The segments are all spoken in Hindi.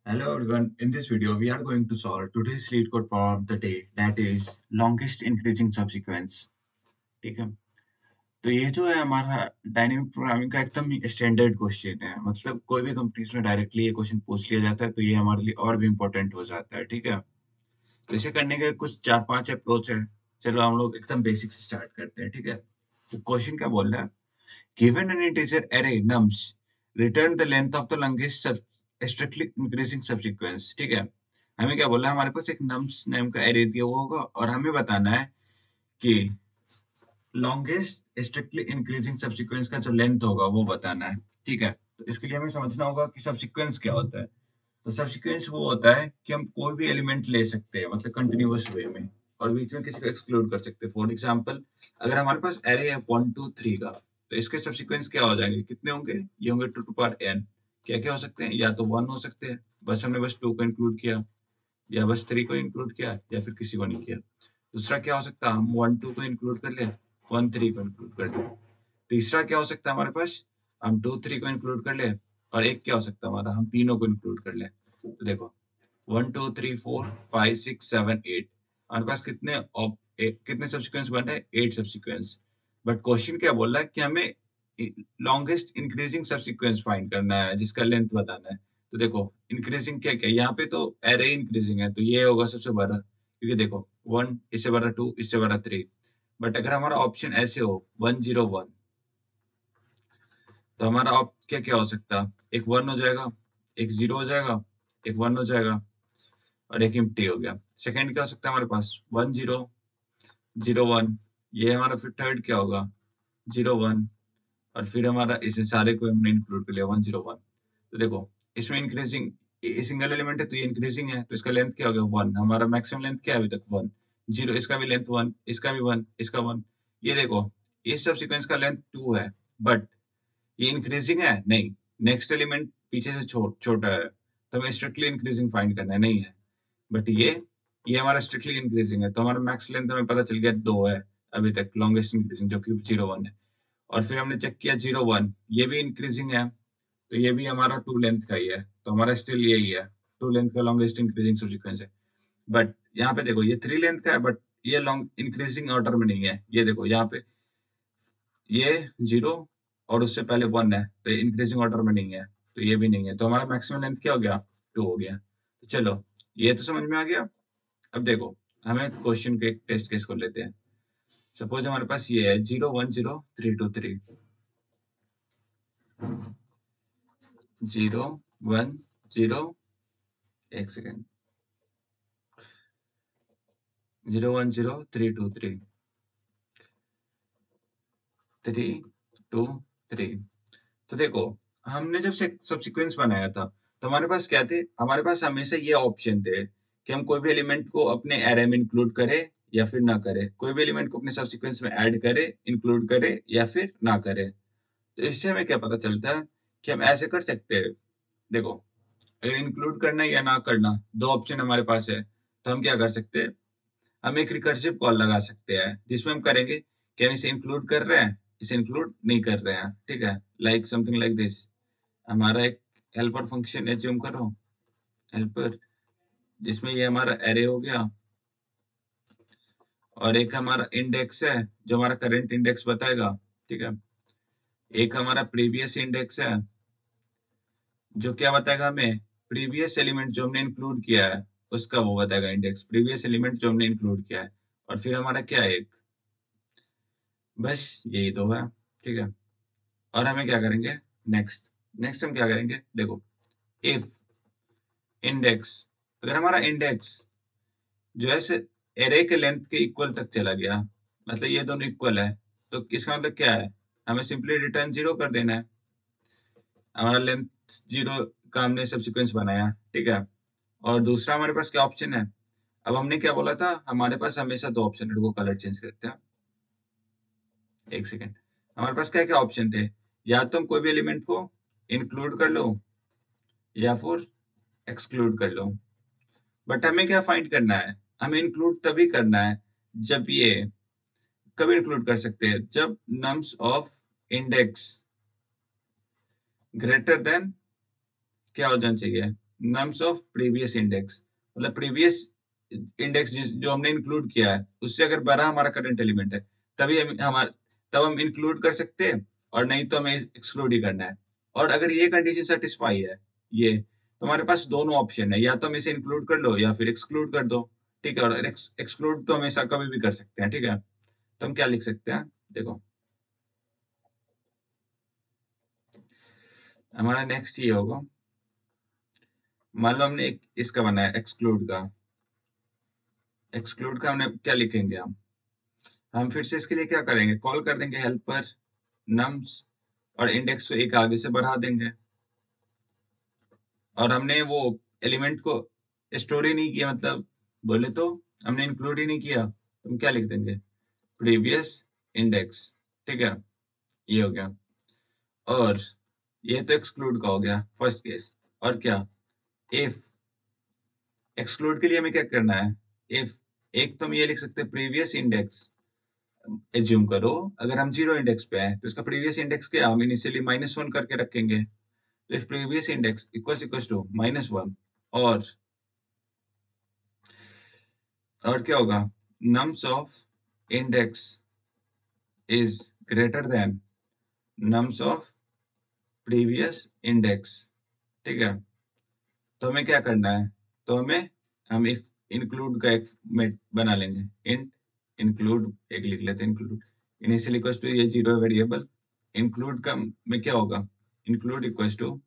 Hello everyone. In this video, we are going to solve today's lead code problem of the day, that is longest increasing subsequence. ठीक है, तो ये जो है हमारा डायनेमिक प्रोग्रामिंग का एकदम स्टैंडर्ड क्वेश्चन है। मतलब कोई भी कंपनीज में डायरेक्टली ये क्वेश्चन पूछ लिया जाता है, तो ये हमारे लिए और भी इम्पोर्टेंट हो जाता है। ठीक है, तो इसे करने के कुछ 4-5 अप्रोच है। चलो हम लोग एकदम बेसिक से स्टार्ट करते हैं। ठीक है, तो क्वेश्चन क्या बोल रहा है? Given an integer array nums, return the length of the longest strictly increasing subsequence. ठीक है, हमें क्या बोला है? हमारे पास एक nums नाम का array दिया हुआ होगा और हमें बताना है कि longest strictly increasing subsequence का जो लेंथ होगा वो बताना है। ठीक है, तो इसके लिए हमें समझना होगा कि subsequence क्या होता है। तो subsequence वो होता है कि हम कोई भी एलिमेंट ले सकते हैं, मतलब कंटिन्यूअस वे में, और बीच में किसी को एक्सक्लूड कर सकते हैं। फॉर एग्जाम्पल, अगर हमारे पास एरे है 1 2 3 का, तो इसके सब्सिक्वेंस क्या हो जाएंगे? कितने होंगे? ये होंगे 2 टू पावर n। क्या क्या हो सकते हैं? या तो 1 हो सकते हैं, बस हमने बस 2 को इंक्लूड किया, या बस 3 को इंक्लूड किया, या फिर किसी को नहीं किया। दूसरा क्या हो सकता है? हम 1 2 को इंक्लूड कर ले, 1 3 को इंक्लूड कर ले। तीसरा क्या हो सकता है हमारे पास? हम 2 3 को इंक्लूड कर ले, और एक क्या हो सकता है हमारा? हम तीनों को इंक्लूड कर ले। तो देखो, 1 2 3 4 5 6 7 8, हमारे पास कितने सब्सिक्वेंस बन रहे हैं? 8 सब्सिक्वेंस। बट क्वेश्चन क्या बोल रहा है कि हमें लॉन्गेस्ट इंक्रीजिंग सब्सिक्वेंस फाइंड करना है, जिसका लेंथ बताना है। तो देखो, इंक्रीजिंग क्या क्या, यहाँ पे तो एरे इंक्रीजिंग है, तो ये होगा सबसे बड़ा, क्योंकि देखो 1 इससे बड़ा, 2 इससे बड़ा, 3। बट अगर हमारा ऑप्शन ऐसे हो 1 0 1, तो हमारा ऑप क्या क्या हो सकता है? एक 1 हो जाएगा, एक 0 हो जाएगा, एक 1 हो जाएगा, और एक एम्प्टी हो गया। सेकंड क्या हो सकता है हमारे पास? 1 0 0 1। ये हमारा फिर थर्ड क्या होगा? 0 1। और फिर हमारा इसे सारे को हमने इंक्लूड कर लिया 1 0 1। तो देखो, इसमें इंक्रीजिंग सिंगल एलिमेंट है, तो ये इंक्रीजिंग है, तो इसका लेंथ क्या हो गया? 1। हमारा मैक्सिमम लेंथ क्या है अभी तक? 1 0। इसका भी लेंथ 1, इसका भी 1, इसका 1। ये देखो, इस सब सीक्वेंस का लेंथ 2 है, बट ये इंक्रीजिंग है नहीं। नेक्स्ट एलिमेंट पीछे से छोटा है, तो हमें स्ट्रिक्टली इंक्रीजिंग फाइंड करना है, नहीं है। बट ये हमारा स्ट्रिक्टली इंक्रीजिंग है, तो हमारा मैक्स लेंथ हमें पता चल गया 2 है अभी तक, लॉन्गेस्ट इंक्रीजिंग, जो कि 0 1 है। और फिर हमने चेक किया 0 1, ये भी इंक्रीजिंग है, तो ये भी हमारा 2 लेंथ का ही है, तो हमारा स्टिल यही है, 2 लेंथ का लॉन्गेस्ट इंक्रीजिंग सीक्वेंस है। बट यहाँ पे देखो, ये 3 लेंथ का है, बट ये लॉन्ग इंक्रीजिंग ऑर्डर में नहीं है। ये देखो यहाँ पे ये 0 और उससे पहले 1 है, तो ये इंक्रीजिंग ऑर्डर में नहीं है, तो ये भी नहीं है, तो हमारा मैक्सिमम लेंथ क्या हो गया? 2 हो गया। तो चलो, ये तो समझ में आ गया। अब देखो, हमें क्वेश्चन के एक टेस्ट केस को लेते हैं। सपोज हमारे पास ये है 0 1 0 3 2 3, 0 1 0, एक सेकेंड, 0 1 0 3 2 3, 3 2 3। तो देखो, हमने जब सब्सिक्वेंस बनाया था, तो हमारे पास क्या थे? हमारे पास हमेशा ये ऑप्शन थे कि हम कोई भी एलिमेंट को अपने एरे में इंक्लूड करें या फिर ना करें, कोई भी एलिमेंट को अपने सब्सिक्वेंस में ऐड करें, इंक्लूड करें या फिर ना करें। तो इससे हमें क्या पता चलता है कि हम ऐसे कर सकते हैं। देखो, अगर इंक्लूड करना या ना करना, दो ऑप्शन हमारे पास है, तो हम क्या कर सकते हैं? हम एक रिकर्सिव कॉल लगा सकते हैं, जिसमें हम करेंगे कि हम इसे इंक्लूड कर रहे हैं, इसे इंक्लूड नहीं कर रहे हैं। ठीक है, लाइक समथिंग लाइक दिस। हमारा एक हेल्पर फंक्शन एज्यूम करो, हेल्पर, जिसमें ये हमारा एरे हो गया, और एक हमारा इंडेक्स है जो हमारा करंट इंडेक्स बताएगा। ठीक है, एक हमारा प्रीवियस इंडेक्स है जो क्या बताएगा हमें? प्रीवियस एलिमेंट जो हमने इंक्लूड किया है उसका वो बताएगा इंडेक्स, प्रीवियस एलिमेंट जो हमने इंक्लूड किया है। और फिर हमारा क्या है? एक, बस यही दो है। ठीक है, और हमें क्या करेंगे? नेक्स्ट, नेक्स्ट हम क्या करेंगे? देखो, इफ इंडेक्स, अगर हमारा इंडेक्स जो है एरे के लेंथ के इक्वल तक चला गया, मतलब ये दोनों इक्वल है, तो इसका मतलब क्या है? हमें सिंपली रिटर्न 0 कर देना है। हमारा लेंथ 0 का हमने सब सीक्वेंस बनाया। ठीक है, और दूसरा हमारे पास क्या ऑप्शन है? अब हमने क्या बोला था? हमारे पास हमेशा दो ऑप्शन है, रुको कलर चेंज करते हैं, एक सेकेंड। हमारे पास क्या क्या ऑप्शन थे? या तो हम कोई भी एलिमेंट को इंक्लूड कर लो या फिर एक्सक्लूड कर लो। बट हमें क्या फाइंड करना है? हमें इंक्लूड तभी करना है जब ये, कब इंक्लूड कर सकते हैं? जब nums of index greater than क्या हो जाना चाहिए? नम्स ऑफ प्रीवियस इंडेक्स, मतलब प्रीवियस इंडेक्स जो हमने इंक्लूड किया है उससे अगर बड़ा हमारा करंट एलिमेंट है तभी हम हमारा तब हम इंक्लूड कर सकते हैं, और नहीं तो हमें एक्सक्लूड ही करना है। और अगर ये कंडीशन सेटिस्फाई है ये, तो हमारे पास दोनों ऑप्शन है, या तो हम इसे इंक्लूड कर लो या फिर एक्सक्लूड कर दो। ठीक है, और एक्सक्लूड तो हमेशा कभी भी कर सकते हैं। ठीक है, तो हम क्या लिख सकते हैं, देखो हमारा नेक्स्ट ये होगा, मान लो हमने एक इसका बनाया एक्सक्लूड का हमने क्या लिखेंगे, हम फिर से इसके लिए क्या करेंगे, कॉल कर देंगे हेल्पर नम्स और इंडेक्स को एक आगे से बढ़ा देंगे। और हमने वो एलिमेंट को स्टोर ही नहीं किया, मतलब बोले तो हमने इंक्लूड ही नहीं किया, तो हम क्या लिख देंगे, प्रीवियस इंडेक्स। ठीक है, ये हो गया। और ये तो एक्सक्लूड का हो गया फर्स्ट केस। और क्या, इफ एक्सक्लूड के लिए हमें क्या करना है, इफ एक तो हम ये लिख सकते हैं प्रीवियस इंडेक्स, एज्यूम करो अगर हम जीरो इंडेक्स पे हैं तो इसका प्रीवियस इंडेक्स क्या, हम इनिशियली -1 करके रखेंगे, तो if previous index equals to -1, और क्या होगा, nums of index is greater than nums of previous index. ठीक है, तो हमें क्या करना है, तो हम एक इंक्लूड का एक मेट बना लेंगे, इंट इंक्लूड एक लिख लेते हैं, इंक्लूड इनिशियल इक्वल्स टू ये जीरो वेरिएबल, इंक्लूड का में क्या होगा, इंक्लूड इक्वल्स टू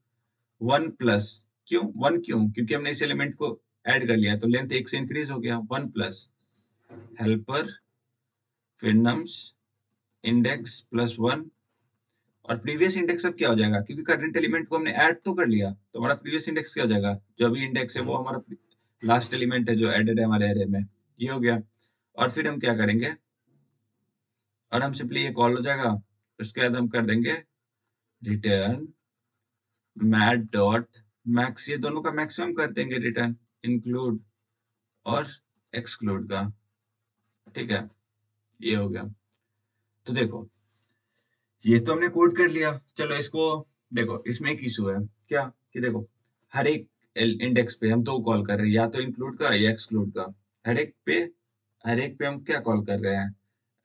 1 प्लस, क्यों 1, क्यों, क्योंकि हमने इस एलिमेंट को ऐड कर लिया तो लेंथ 1 से इंक्रीज हो गया, 1 प्लस हेल्पर फिर नम्स इंडेक्स प्लस 1। और प्रीवियस इंडेक्स अब क्या हो जाएगा, क्योंकि करंट एलिमेंट को हमने ऐड तो कर लिया, तो हमारा प्रीवियस इंडेक्स क्या हो जाएगा, जो अभी इंडेक्स है वो हमारा लास्ट एलिमेंट है जो एडेड है हमारे एरे में, ये हो गया। और फिर हम क्या करेंगे, और हम सिंपली ये कॉल हो जाएगा, उसके बाद हम कर देंगे रिटर्न मैट डॉट मैक्स, ये दोनों का मैक्सिमम कर देंगे रिटर्न इंक्लूड और एक्सक्लूड का। ठीक है, ये हो गया। तो देखो ये तो हमने कोड कर लिया, चलो इसको देखो, इसमें एक इशू है क्या, कि देखो हर एक इंडेक्स पे हम दो कॉल कर रहे हैं, या तो इंक्लूड का या एक्सक्लूड का। हर एक पे हम क्या कॉल कर रहे हैं,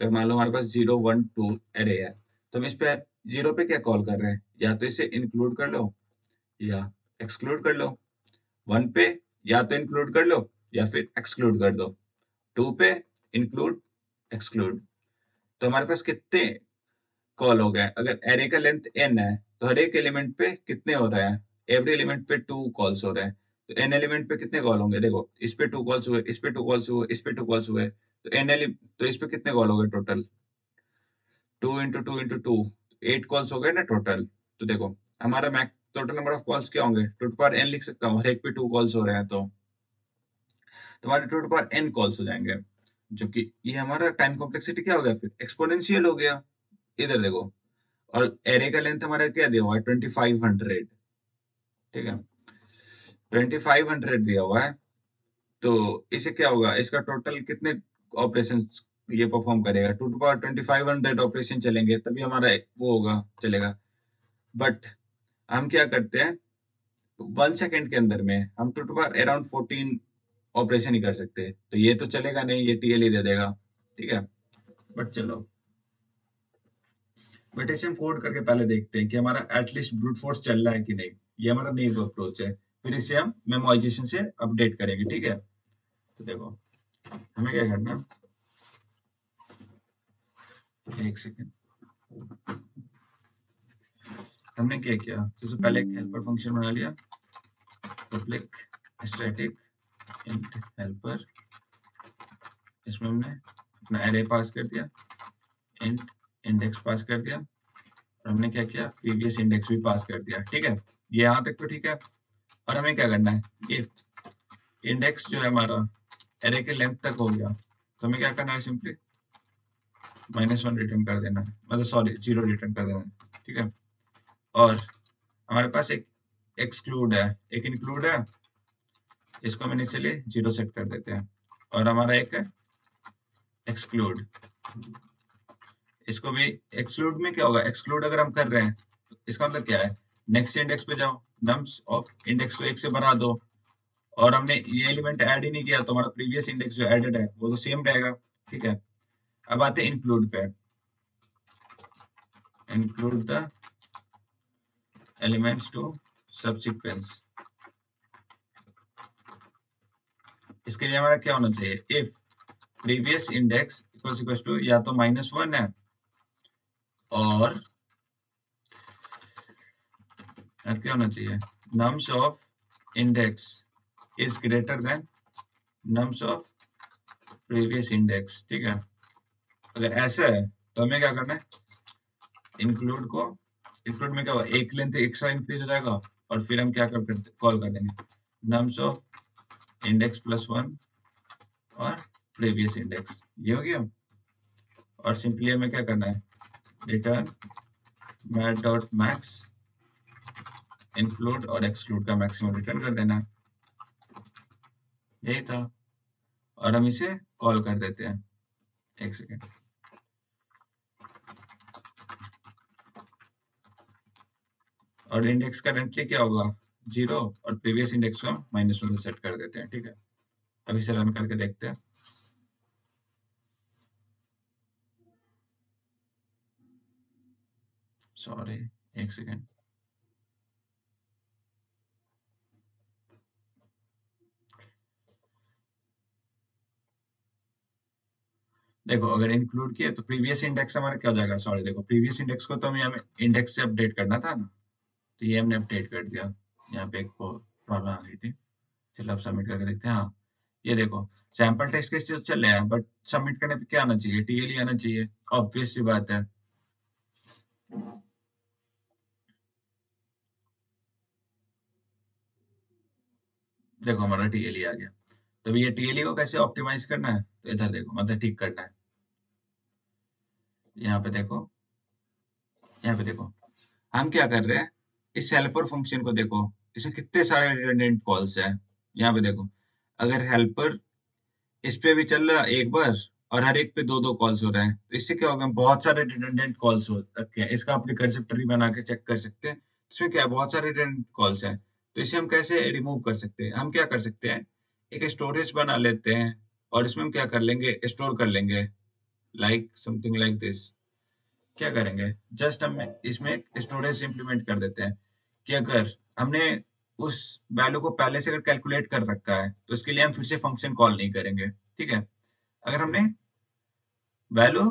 अगर मान लो हमारे पास 0 1 2 एरे है, तो हम इस पे जीरो पे क्या कॉल कर रहे हैं, या तो इसे इंक्लूड कर लो या एक्सक्लूड कर लो। 1 पे या तो इंक्लूड कर लो या फिर एक्सक्लूड कर दो। 2 पे इंक्लूड एक्सक्लूड। तो हमारे पास कितने कॉल हो गए, अगर एरे का लेंथ n है तो हर एक एलिमेंट पे कितने हो रहे हैं, एवरी एलिमेंट पे 2 कॉल्स हो रहे हैं, तो n एलिमेंट पे कितने कॉल होंगे, देखो इस पे 2 कॉल्स हुए, इस पे 2 कॉल्स हुए, इस पे 2 कॉल्स हुए, तो तो इस पे कितने कॉल हो गए टोटल, 2 × 2 × 2 8 कॉल्स हो गए ना टोटल। तो देखो हमारा max total number of calls क्या होंगे, 2n लिख सकता हूँ, हर एक पे 2 कॉल्स हो रहे हैं, तो हमारे 2n कॉल्स हो जाएंगे, जो कि ये हमारा टाइम कॉम्प्लेक्सिटी क्या हो गया, फिर एक्सपोनेंशियल हो गया। इधर देखो, और एरे का लेंथ हमारा क्या दिया हुआ है, 2500। ठीक है, 2500 दिया हुआ है, तो इसे क्या होगा, इसका टोटल कितने ऑपरेशन ये परफॉर्म करेगा, 2 × 2500 ऑपरेशन चलेंगे तभी हमारा वो होगा, चलेगा। बट हम क्या करते हैं, 1 सेकेंड के अंदर में हम अराउंड 14 ऑपरेशन ही कर सकते हैं, तो ये तो चलेगा नहीं, ये टीएल ही दे देगा। ठीक है, बट चलो, बट इसे हम कोड करके पहले देखते हैं कि हमारा एटलीस्ट ब्रूट फोर्स चल रहा है कि नहीं। ये हमारा नेव अप्रोच है, फिर इसे हम मेमोराइजेशन से अपडेट करेंगे। ठीक है, तो देखो हमें क्या करना है, एक सेकेंड, हमने क्या किया, सबसे पहले एक हेल्पर फंक्शन बना लिया, पब्लिक स्टैटिक इंट हेल्पर, इसमें हमने अपना एरे पास कर दिया, इंट इंडेक्स पास कर दिया, और हमने क्या किया, प्रीवियस इंडेक्स भी पास कर दिया। ठीक है, ये यहाँ तक तो ठीक है। और हमें क्या करना है, ये इंडेक्स जो है हमारा एरे के लेंथ तक हो गया, तो हमें क्या करना है, सिंपली -1 रिटर्न कर देना, मतलब सॉरी 0 रिटर्न कर देना। ठीक है, और हमारे पास एक एक्सक्लूड है, एक इंक्लूड है, इसको हम इनिशियली 0 सेट कर देते हैं, और हमारा एक है एक्सक्लूड, इसको भी एक्सक्लूड में क्या होगा, एक्सक्लूड अगर हम कर रहे हैं तो इसका मतलब क्या है, नेक्स्ट इंडेक्स पे जाओ, नम्स ऑफ इंडेक्स को 1 से बढ़ा दो, और हमने ये एलिमेंट ऐड ही नहीं किया तो हमारा प्रीवियस इंडेक्स जो एडेड है वो तो सेम रहेगा। ठीक है, अब आते हैं इंक्लूड पे। Include the elements to subsequence. इसके लिए हमारा क्या होना चाहिए, if previous index equals to या तो -1 है, और क्या होना चाहिए, nums of index is greater than nums of previous index. ठीक है, अगर ऐसा है तो हमें क्या करना है, इंक्लूड को, इंक्लूड में क्या होगा, एक लेंथ एक्स्ट्रा इंक्रीज हो जाएगा, और फिर हम क्या कर कॉल कर देंगे, नम्स ऑफ इंडेक्स +1 और प्रीवियस इंडेक्स, ये हो गया। और सिंपली हमें क्या करना है, return math dot max include और एक्सक्लूड का मैक्सिमम रिटर्न कर देना है, यही था। और हम इसे कॉल कर देते हैं, एक सेकेंड। और इंडेक्स करेंटली क्या होगा, 0, और प्रीवियस इंडेक्स को -1 से सेट कर देते हैं। ठीक है, अब इसे रन करके देखते हैं। सॉरी, एक सेकेंड। देखो, अगर इंक्लूड किए तो प्रीवियस इंडेक्स हमारा क्या हो जाएगा, सॉरी देखो, प्रीवियस इंडेक्स को तो हमें इंडेक्स से अपडेट करना था ना, तो ये हमने अपडेट कर दिया। यहाँ पे एक प्रॉब्लम आ गई थी, चलो अब सबमिट करके देखते हैं। हाँ, ये देखो, सैंपल टेस्ट केस चल रहे हैं, बट सबमिट करने पे क्या आना चाहिए, टीएलई आना चाहिए, ऑब्वियस सी बात है। देखो हमारा टीएलई आ गया। तो ये टीएलई को कैसे ऑप्टिमाइज करना है, तो इधर देखो, मतलब ठीक करना है। यहाँ पे देखो, यहाँ पे देखो, हम क्या कर रहे हैं, इस हेल्पर फंक्शन को देखो, इसमें कितने सारे रिडंडेंट कॉल्स हैं। यहाँ पे देखो, अगर हेल्पर इस पे भी चल रहा है एक बार, और हर एक पे दो दो कॉल्स हो रहे हैं, तो इससे क्या होगा, बहुत सारे रिडंडेंट कॉल्स हो रखे हैं। इसका आप रिकर्सिव बना के चेक कर सकते हैं, इसमें क्या है, बहुत सारे रिडंडेंट कॉल्स हैं। तो इसे हम कैसे रिमूव कर सकते हैं, हम क्या कर सकते हैं, एक स्टोरेज बना लेते हैं, और इसमें हम क्या कर लेंगे, स्टोर कर लेंगे, लाइक समथिंग लाइक दिस। क्या करेंगे, जस्ट हम इसमें स्टोरेज इंप्लीमेंट कर देते हैं, कि अगर हमने उस वैल्यू को पहले से अगर कैलकुलेट कर रखा है तो उसके लिए हम फिर से फंक्शन कॉल नहीं करेंगे। ठीक है, अगर हमने वैल्यू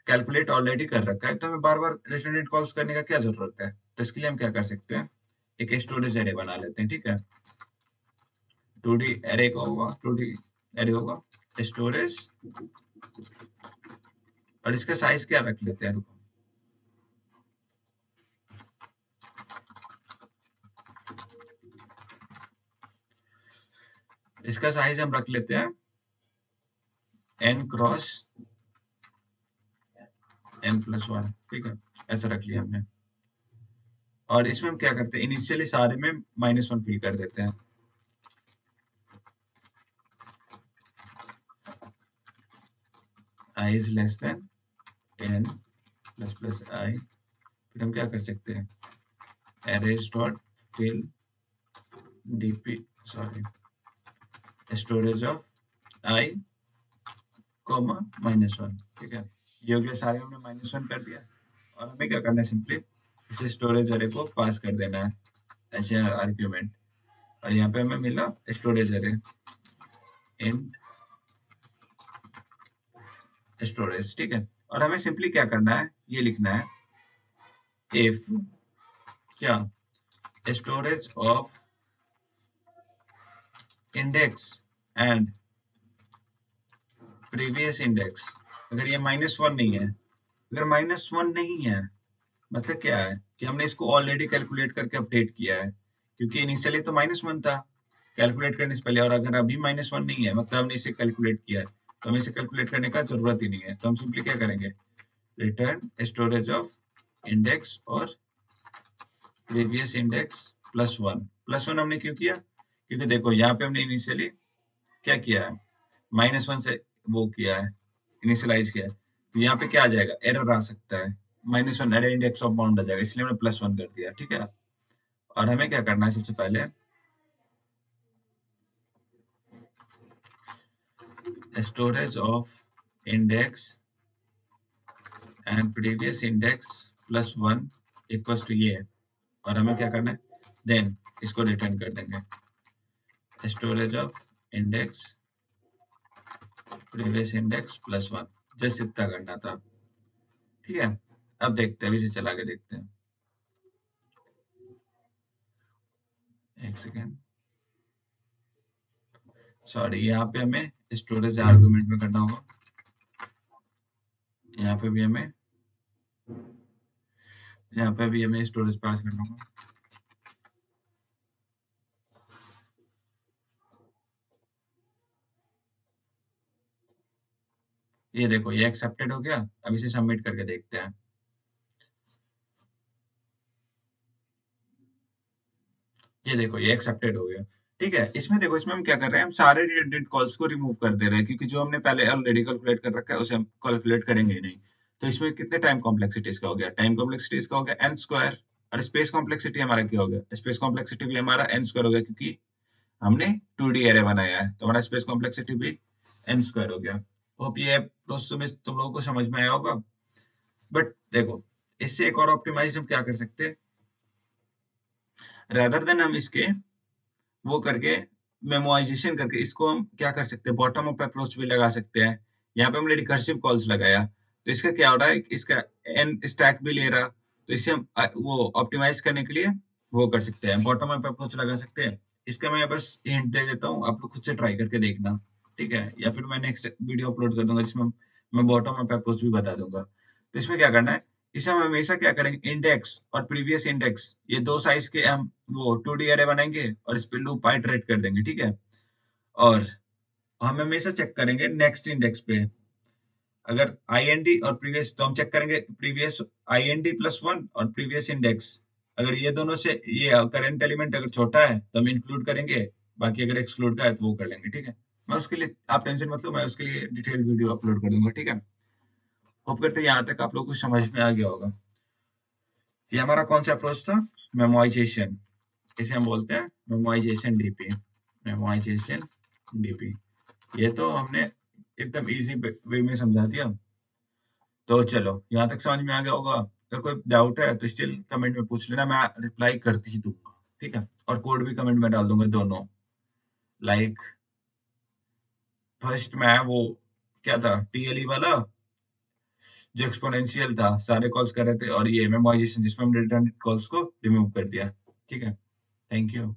कैलकुलेट ऑलरेडी कर रखा है तो हमें बार बार रिटर्न कॉल्स करने का क्या जरूरत है। तो इसके लिए हम क्या कर सकते हैं, एक स्टोरेज एरे बना लेते हैं। ठीक है, 2D एरे का होगा, 2D एरे होगा स्टोरेज, और इसका साइज क्या रख लेते हैं, रुको, इसका साइज हम रख लेते हैं n×n+1। ठीक है, ऐसा रख लिया हमने। और इसमें हम क्या करते हैं, इनिशियली सारे में -1 फिल कर देते हैं। I is less than n++i। फिर हम क्या कर सकते हैं, arrays dot fill dp, sorry, storage of i, -1। ठीक है, ये हो गया, सारे हमने -1 कर दिया। और हमें क्या करना है, सिंपली इसे स्टोरेज अरे को पास कर देना है एज ए आर्ग्यूमेंट। और यहाँ पे हमें मिला स्टोरेज अरे इन स्टोरेज। ठीक है, और हमें सिंपली क्या करना है, ये लिखना है, इफ क्या, storage of index and previous index, अगर ये -1 नहीं है, अगर -1 नहीं है, मतलब क्या है कि हमने इसको ऑलरेडी कैलकुलेट करके अपडेट किया है, क्योंकि इनिशियली तो -1 था कैलकुलेट करने से पहले, और अगर अभी -1 नहीं है मतलब हमने इसे कैलकुलेट किया है, तो हमें इसे कैलकुलेट करने का जरूरत ही नहीं है। तो हम सिंपली क्या करेंगे, रिटर्न स्टोरेज ऑफ इंडेक्स और प्रीवियस इंडेक्स +1। हमने क्यों किया, क्योंकि देखो यहाँ पे हमने इनिशियली क्या किया है, -1 से वो किया है, इनिशियलाइज किया है, तो यहाँ पे क्या आ जाएगा, एरर आ सकता है, -1 एरर इंडेक्स ऑफ बाउंड आ जाएगा, इसलिए हमने +1 कर दिया। ठीक है, और हमें क्या करना है सबसे पहले, storage of index and previous index plus one equals to ये, और हमें क्या करना है, देन इसको रिटर्न कर देंगे, storage of index previous index plus one, just इतना करना था। ठीक है, अब देखते हैं, अभी से चला के देखते हैं, एक सेकेंड, सॉरी, यहाँ पे हमें स्टोरेज आर्गुमेंट में करना होगा, यहाँ पे भी हमें स्टोरेज पास करना होगा। ये देखो, ये एक्सेप्टेड हो गया, अब इसे सबमिट करके देखते हैं। ये देखो, ये एक्सेप्टेड हो गया। ठीक है, इसमें देखो, इसमें हम क्या कर रहे हैं, हम सारे रिडंडेंट कॉल्स को रिमूव कर दे रहे हैं, क्योंकि जो हमने पहले ऑलरेडी कैलकुलेट कर रखा है उसे हम कैलकुलेट करेंगे ही नहीं। तो इसमें कितने टाइम कॉम्प्लेक्सिटीज का हो गया, टाइम कॉम्प्लेक्सिटीज का हो गया एन स्क्वायर, और स्पेस कॉम्प्लेक्सिटी हमारा क्या हो गया, स्पेस कॉम्प्लेक्सिटी भी हमारा एन स्क्वायर हो गया, क्योंकि हमने 2D एरे बनाया है, तो हमारा स्पेस कॉम्प्लेक्सिटी भी एन स्क्वायर हो गया। होप ये प्रोसेस में तुम लोगों को समझ में आया होगा। बट देखो, इससे एक और ऑप्टिमाइज हम क्या कर सकते हैं, रेदर देन हम इसके वो करके मेमोइजेशन करके इसको हम क्या कर सकते हैं, बॉटम अप अप्रोच भी लगा सकते हैं। यहाँ पे हमने रिकर्सिव कॉल्स लगाया, तो इसका क्या हो रहा है, इसका एन स्टैक भी ले रहा, तो इसे हम वो ऑप्टिमाइज करने के लिए वो कर सकते हैं, बॉटम अप अप्रोच लगा सकते हैं। इसका मैं बस हिंट दे देता हूँ, आप लोग खुद से ट्राई करके देखना। ठीक है, या फिर मैं नेक्स्ट वीडियो अपलोड कर दूंगा जिसमें मैं बॉटम अप अप्रोच भी बता दूंगा। तो इसमें क्या करना है, इसे हम हमेशा क्या करेंगे, इंडेक्स और प्रीवियस इंडेक्स, ये दो साइज के हम वो 2D एरे बनाएंगे और इस पे लूप आइटरेट कर देंगे। ठीक है, और हम हमेशा चेक करेंगे नेक्स्ट इंडेक्स पे, अगर IND और प्रीवियस, तो हम चेक करेंगे प्रीवियस IND प्लस वन और प्रीवियस इंडेक्स, अगर ये दोनों से ये करंट एलिमेंट अगर छोटा है तो हम इंक्लूड करेंगे, बाकी अगर एक्सक्लूड का है तो वो कर लेंगे। ठीक है, मैं उसके लिए, आप टेंशन मत लो, मैं उसके लिए डिटेल वीडियो अपलोड कर दूंगा। ठीक है, होप करते हैं यहाँ तक आप लोग को समझ में आ गया होगा। ये हमारा कौन सा अप्रोच था, मेमोइजेशन, इसे हम बोलते हैं मेमोइजेशन डीपी, मेमोइजेशन डीपी। ये तो हमने एकदम इजी वे में समझा दिया। तो चलो, यहाँ तक समझ में आ गया होगा। अगर कोई डाउट है तो स्टिल कमेंट में पूछ लेना, मैं रिप्लाई करती ही दूंगा। ठीक है, और कोड भी कमेंट में डाल दूंगा दोनों। लाइक फर्स्ट मैं वो क्या था, TLE वाला जो एक्सपोनेंशियल था, सारे कॉल्स कर रहे थे, और ये मेमोइजेशन जिसमें हमने रिटर्न कॉल्स को रिमूव कर दिया। ठीक है, थैंक यू।